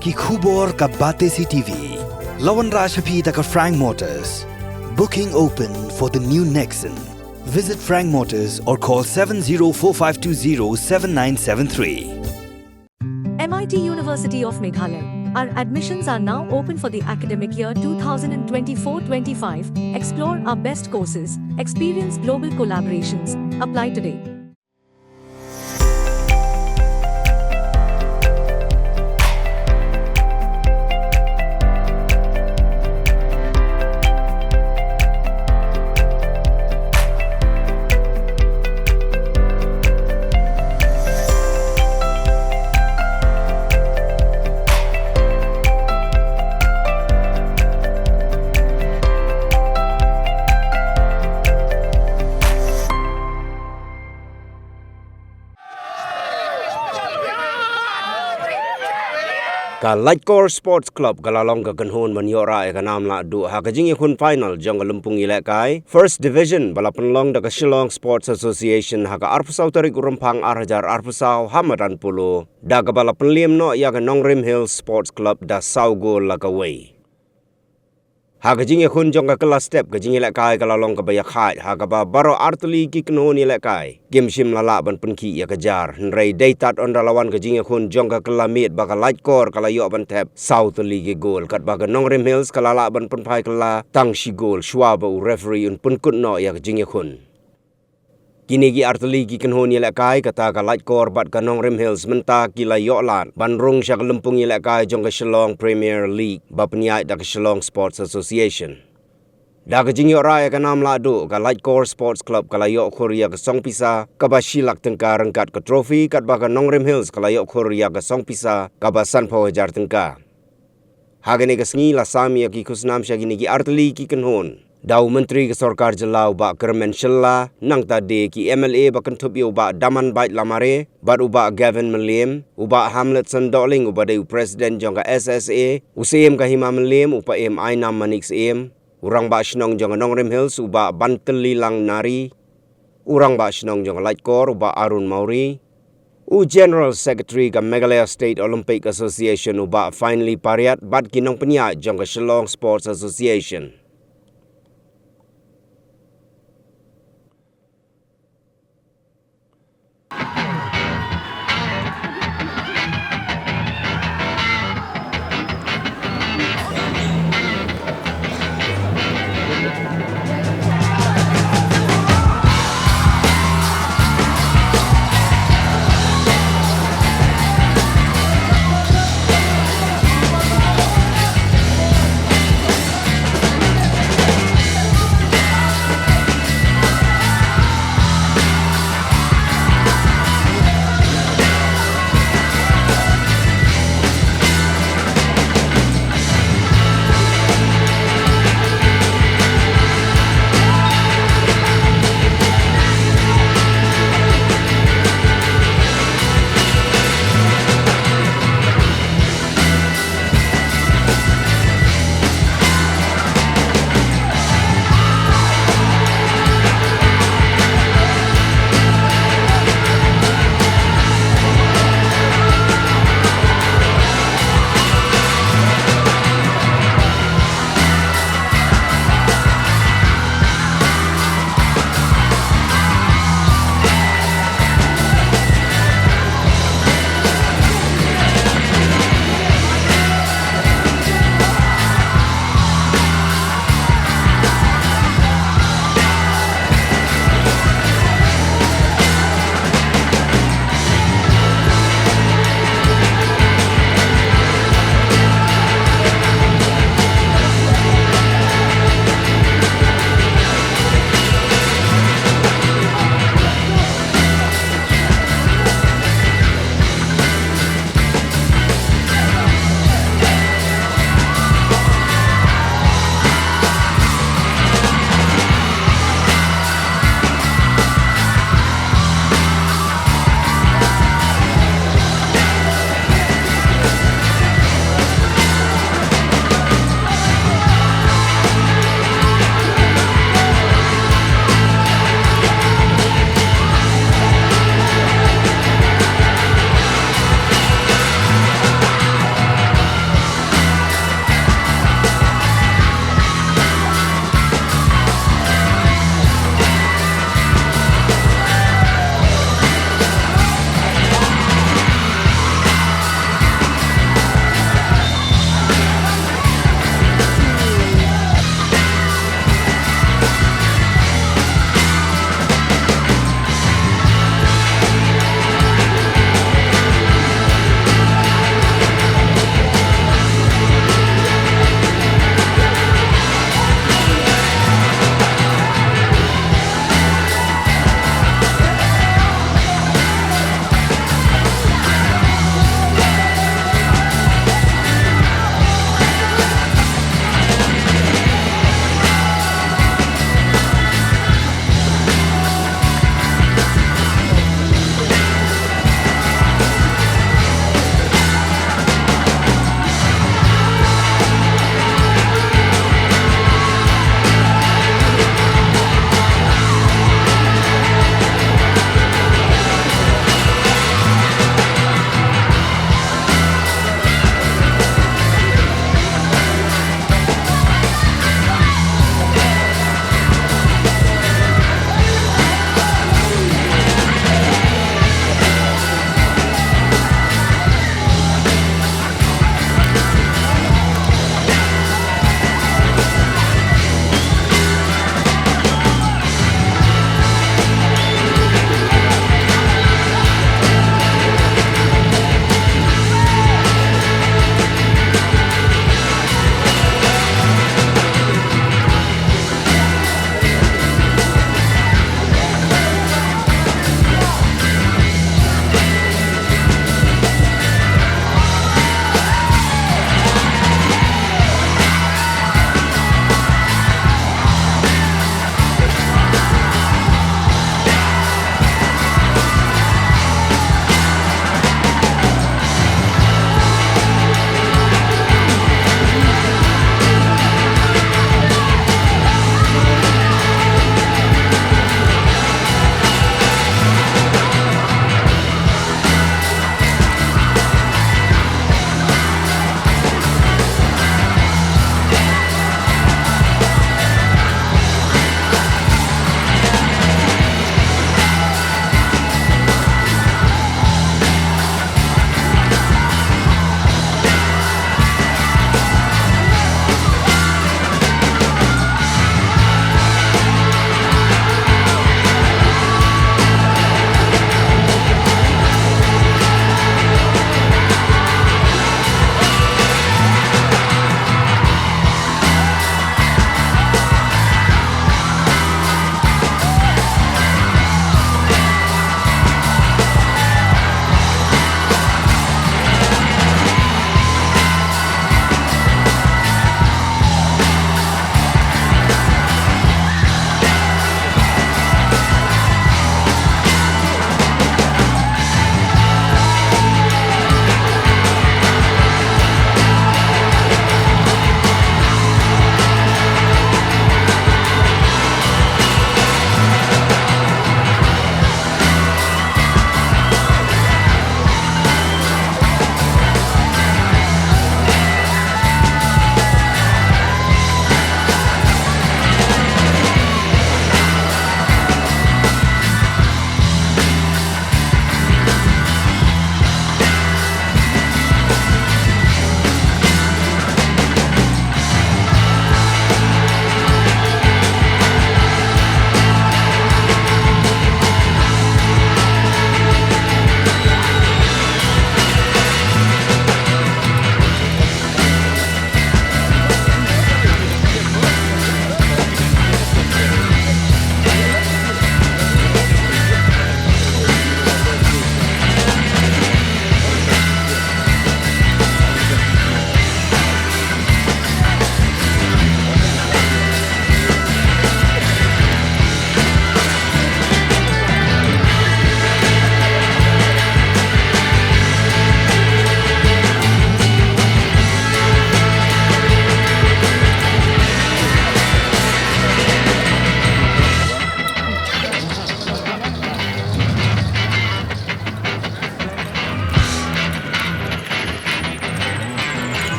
ki khubor ka bate si TV. Lawan Rashapi taka Frank Motors. Booking open for the new Nexon. Visit Frank Motors or call 7045207973. MIT University of Meghalaya. Our admissions are now open for the academic year 2024-25. Explore our best courses, experience global collaborations. Apply today. Ka Laitkor Sports Club kalalong ka kanhon manyora e kanam Lahduh ha kajing ikun final jong lumpung ilekay First Division balapanlong da ka Shillong Sports Association ha ka arpusaw tarik urumpang arhajar arpusaw hamadan pulo da ka balapanlim no ya ka Nongrim Hills Sports Club da Saugo Lakaway. Ha kajing ikun jong ka kelas step kajing ilekay kalalong ka bayakhat ha ka ba baro artuli ki kanhon ilekay Gimshim lala ban penki ya kejar nrei deitat on lawan kajing ikun jong ka kelamit baka Laitkor kala yo ban tep South League goal kat baka Nongrim Hills kala la ban penpai kala tang shi goal shwaba u referee un penkut no ya kajing ikun. Kini gi artuli ki kanhon ilekay kata ka Laitkor bat ka Nongrim Hills menta ki la yo lan ban rung syak lempung ilekay jong ka Shillong Premier League ba peniai da ka Shillong Sports Association. Da ka jing yo raya ka nam Lahduh ka Laitkor Sports Club kala yo Korea ka song pisa ka ba shilak tengka rengkat ka trofi kat ba ka Nongrim Hills kala yo Korea ka song pisa ka ba san pawajar tengka. Hagane ka sngi la sami ki kusnam sya gini ki artuli ki kanhon. Daw Menteri ke Sorkar Jelau ba Kermen Shella nang tadi ki MLA ba kentup yo ba Daman Bait Lamare bat uba Gavin Melim uba Hamlet Sandoling uba deu Presiden jong ka SSA usem ka Hima Melim upa em Ainam Manix em urang ba Shnong jong Nongrim Hills uba Banteli Lang Nari urang ba Shnong jong Laitkor uba Arun Mauri General Secretary ka Meghalaya State Olympic Association uba Finally Pariat bat kinong penya jong ka Shillong Sports Association.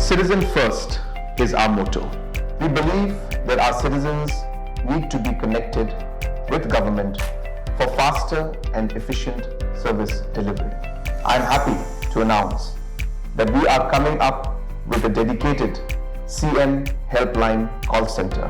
Citizen first is our motto. We believe that our citizens need to be connected with government for faster and efficient service delivery. I am happy to announce that we are coming up with a dedicated CM helpline call center